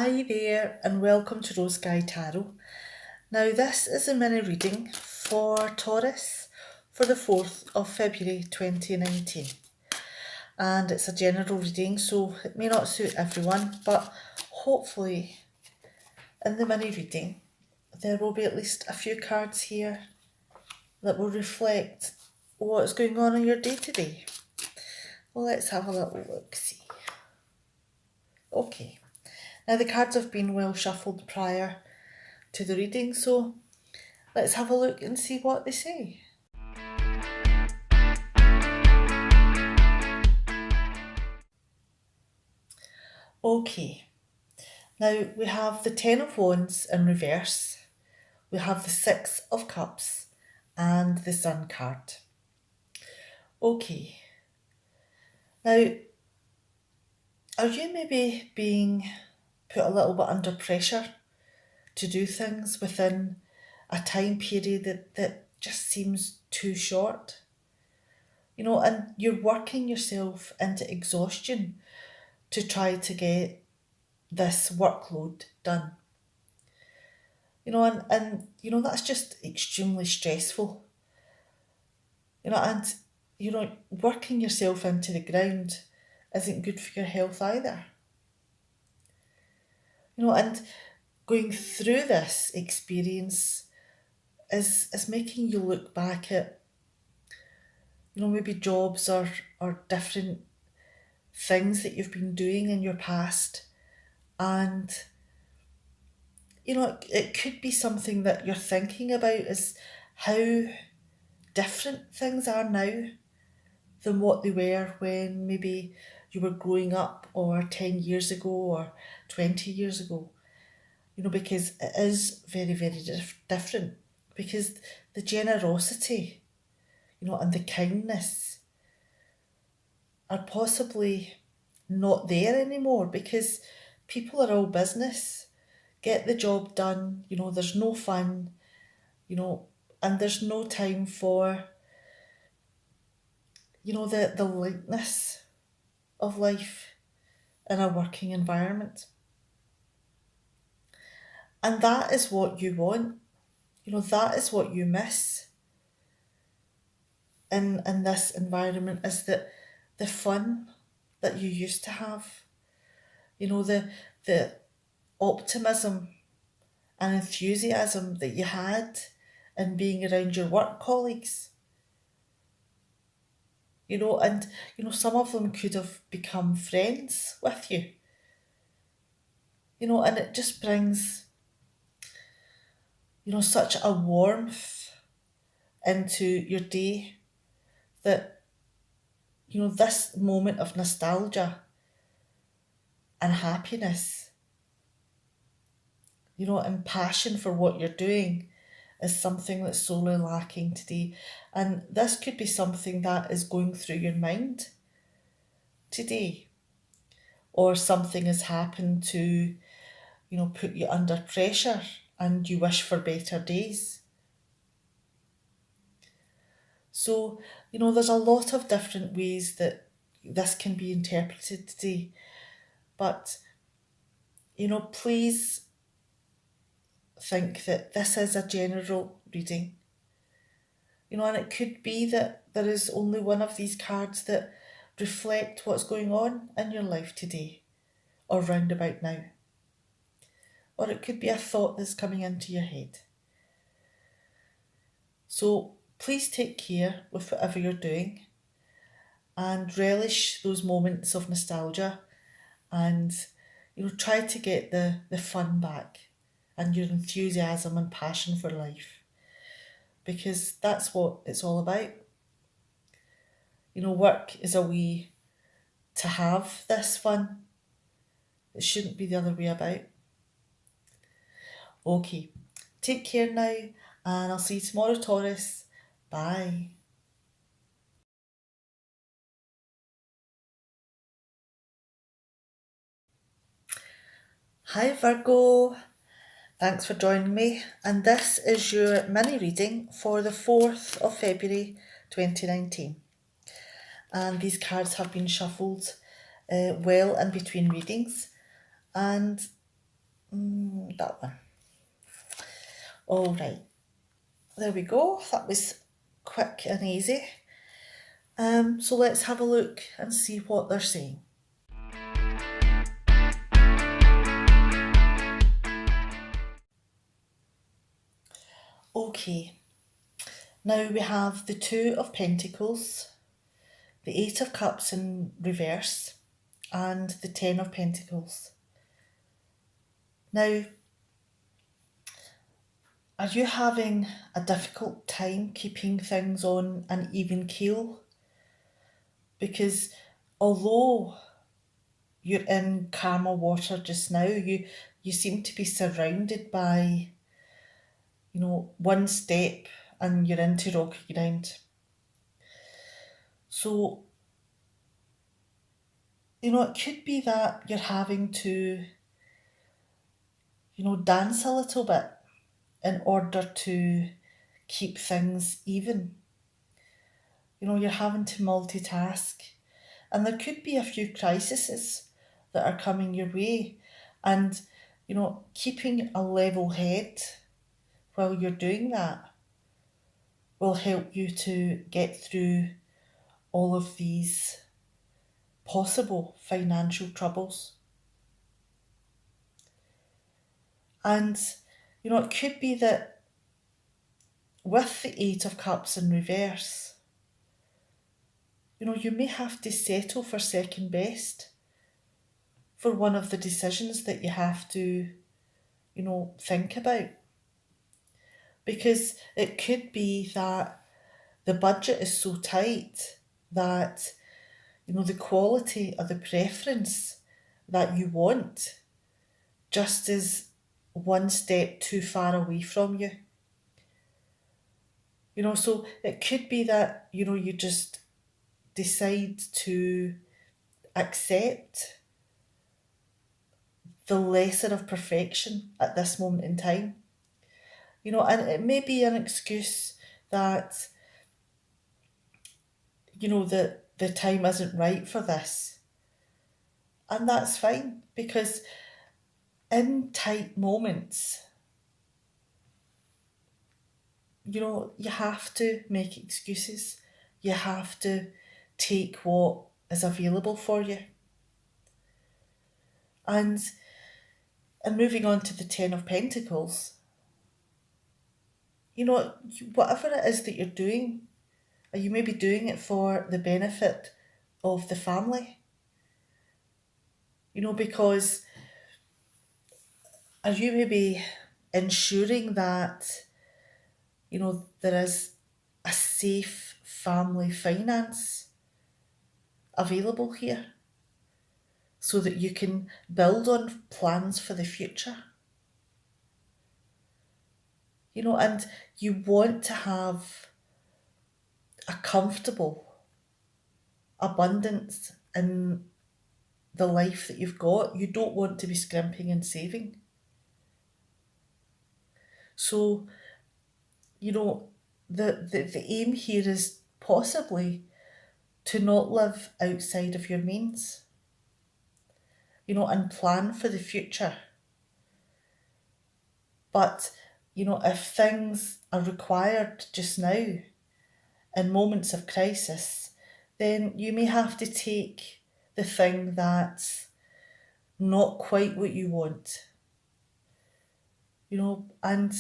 Hi there and welcome to Rose Sky Tarot. Now this is a mini reading for Taurus for the 4th of February 2019, and it's a general reading so it may not suit everyone, but hopefully in the mini reading there will be at least a few cards here that will reflect what is going on in your day to day. Well, let's have a little look see. Okay, now the cards have been well shuffled prior to the reading, so let's have a look and see what they say. Okay, now we have the Ten of Wands in reverse, we have the Six of Cups and the Sun card. Okay, now are you maybe being put a little bit under pressure to do things within a time period that just seems too short? You know, and you're working yourself into exhaustion to try to get this workload done. You know, and you know, that's just extremely stressful. You know, and you know, working yourself into the ground isn't good for your health either. You know, and going through this experience is making you look back at, you know, maybe jobs or different things that you've been doing in your past, and you know, it could be something that you're thinking about is how different things are now than what they were when maybe you were growing up, or 10 years ago, or 20 years ago. You know, because it is very, very different. Because the generosity, you know, and the kindness are possibly not there anymore, because people are all business, get the job done, you know, there's no fun, you know, and there's no time for, you know, the lightness of life in a working environment. And that is what you want. You know, that is what you miss in this environment, is that the fun that you used to have. You know, the optimism and enthusiasm that you had in being around your work colleagues. You know, and you know, some of them could have become friends with you. You know, and it just brings, you know, such a warmth into your day that, you know, this moment of nostalgia and happiness, you know, and passion for what you're doing is something that's sorely lacking today. And this could be something that is going through your mind today, or something has happened to, you know, put you under pressure and you wish for better days. So, you know, there's a lot of different ways that this can be interpreted today. But, you know, please think that this is a general reading. You know, and it could be that there is only one of these cards that reflect what's going on in your life today, or round about now. Or it could be a thought that's coming into your head. So please take care with whatever you're doing and relish those moments of nostalgia, and you know, try to get the fun back and your enthusiasm and passion for life, because that's what it's all about. You know, work is a way to have this fun. It shouldn't be the other way about. Okay, take care now, and I'll see you tomorrow, Taurus. Bye. Hi Virgo, thanks for joining me, and this is your mini reading for the 4th of February 2019. And these cards have been shuffled well in between readings, and That one. All right, there we go. That was quick and easy. So let's have a look and see what they're saying. Okay, now we have the Two of Pentacles, the Eight of Cups in reverse, and the Ten of Pentacles. Now, are you having a difficult time keeping things on an even keel? Because although you're in calmer water just now, you seem to be surrounded by, one step and you're into rocky ground. So, it could be that you're having to, dance a little bit in order to keep things even. You're having to multitask. And there could be a few crises that are coming your way. And, keeping a level head while you're doing that will help you to get through all of these possible financial troubles. And, it could be that with the Eight of Cups in reverse, you may have to settle for second best for one of the decisions that you have to, think about. Because it could be that the budget is so tight that, the quality or the preference that you want just is one step too far away from you. So it could be that, you just decide to accept the lesser of perfection at this moment in time. And it may be an excuse that, the time isn't right for this. And that's fine, because in tight moments, you have to make excuses. You have to take what is available for you. And moving on to the Ten of Pentacles, whatever it is that you're doing, or you may be doing it for the benefit of the family. Because are you maybe ensuring that, there is a safe family finance available here so that you can build on plans for the future? And you want to have a comfortable abundance in the life that you've got. You don't want to be scrimping and saving. So, the aim here is possibly to not live outside of your means, and plan for the future. But, if things are required just now in moments of crisis, then you may have to take the thing that's not quite what you want. And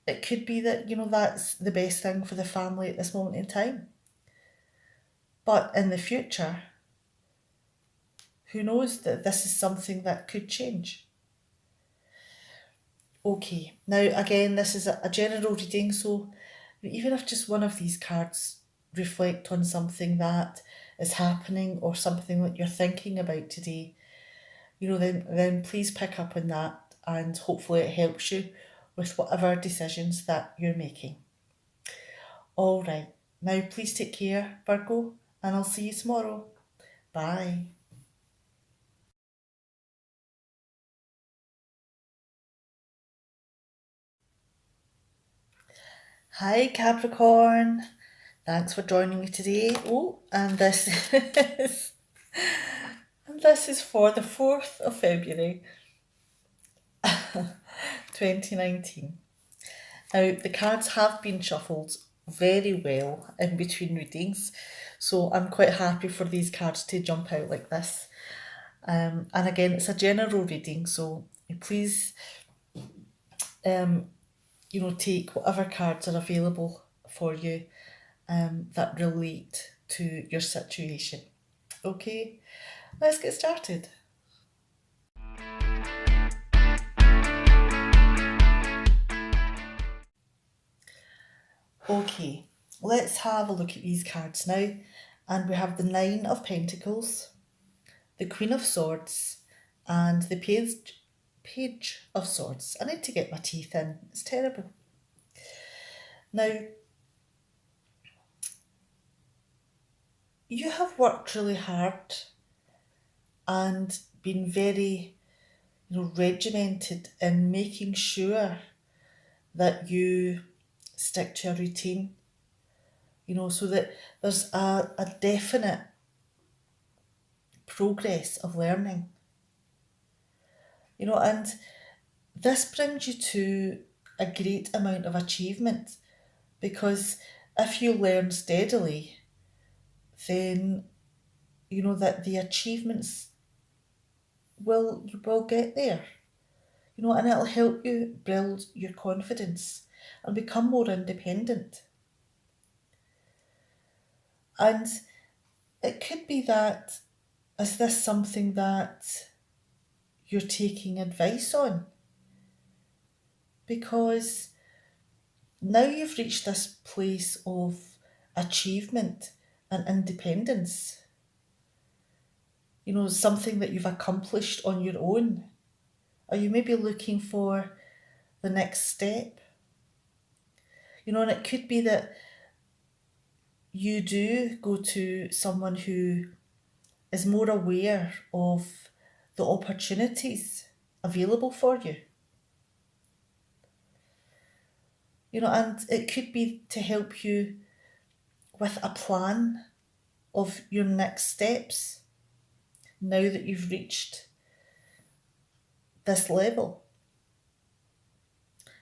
it could be that, that's the best thing for the family at this moment in time. But in the future, who knows that this is something that could change. Okay, now again, this is a general reading, so even if just one of these cards reflect on something that is happening or something that you're thinking about today, then please pick up on that, and hopefully it helps you with whatever decisions that you're making. All right, now please take care, Virgo, and I'll see you tomorrow. Bye. Hi, Capricorn. Thanks for joining me today. Oh, and this is and this is for the 4th of February. 2019. Now, the cards have been shuffled very well in between readings, so I'm quite happy for these cards to jump out like this. And again, it's a general reading, so please, um, take whatever cards are available for you that relate to your situation. Okay, let's get started. Okay, let's have a look at these cards now. And we have the Nine of Pentacles, the Queen of Swords, and the Page of Swords. I need to get my teeth in. It's terrible. Now, you have worked really hard and been very, regimented in making sure that you stick to a routine, so that there's a definite progress of learning, and this brings you to a great amount of achievement, because if you learn steadily, then that the achievements you will get there, and it'll help you build your confidence and become more independent. And it could be that, is this something that you're taking advice on? Because now you've reached this place of achievement and independence, something that you've accomplished on your own. Are you maybe looking for the next step? And it could be that you do go to someone who is more aware of the opportunities available for you. And it could be to help you with a plan of your next steps now that you've reached this level.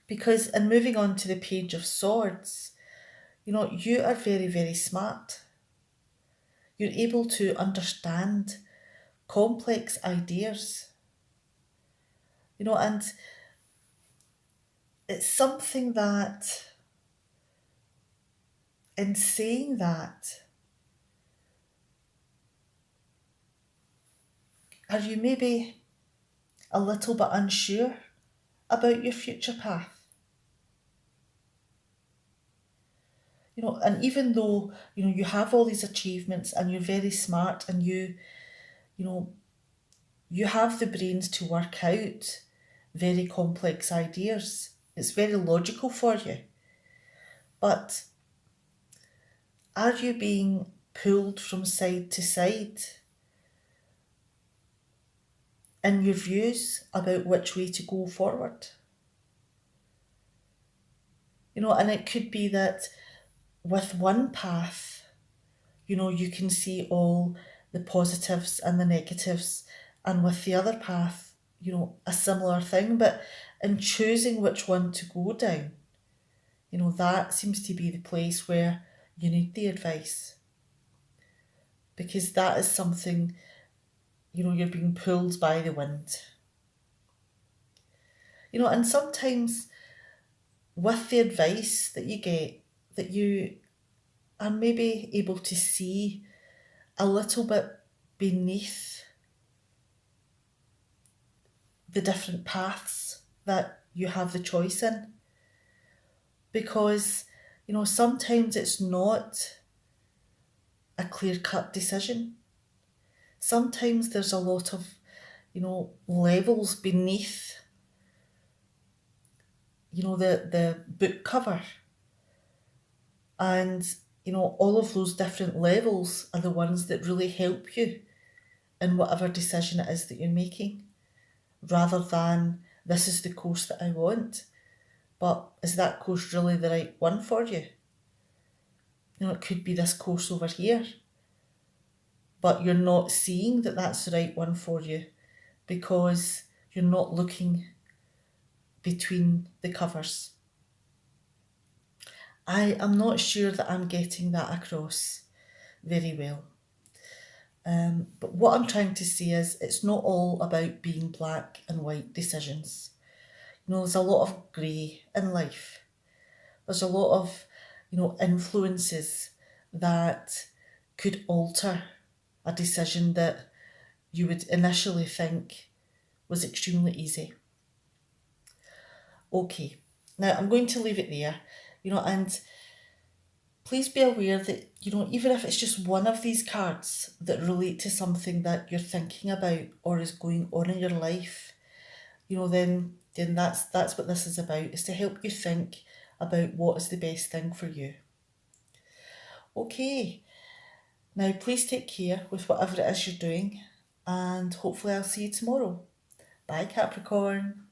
Because in moving on to the Page of Swords, you are very, very smart. You're able to understand complex ideas, and it's something that, in saying that, are you maybe a little bit unsure about your future path? And even though, you have all these achievements and you're very smart and you have the brains to work out very complex ideas. It's very logical for you. But are you being pulled from side to side in your views about which way to go forward? And it could be that with one path, you can see all the positives and the negatives, and with the other path, a similar thing. But in choosing which one to go down, that seems to be the place where you need the advice, because that is something, you're being pulled by the wind. And sometimes with the advice that you get, that you are maybe able to see a little bit beneath the different paths that you have the choice in. Because, sometimes it's not a clear-cut decision. Sometimes there's a lot of, levels beneath, the book cover. And, all of those different levels are the ones that really help you in whatever decision it is that you're making, rather than, this is the course that I want, but is that course really the right one for you? It could be this course over here, but you're not seeing that that's the right one for you because you're not looking between the covers. I am not sure that I'm getting that across very well. But what I'm trying to say is it's not all about being black and white decisions. There's a lot of grey in life. There's a lot of, influences that could alter a decision that you would initially think was extremely easy. Okay, now I'm going to leave it there, and please be aware that, even if it's just one of these cards that relate to something that you're thinking about or is going on in your life, then that's what this is about, is to help you think about what is the best thing for you. Okay, now please take care with whatever it is you're doing, and hopefully I'll see you tomorrow. Bye, Capricorn.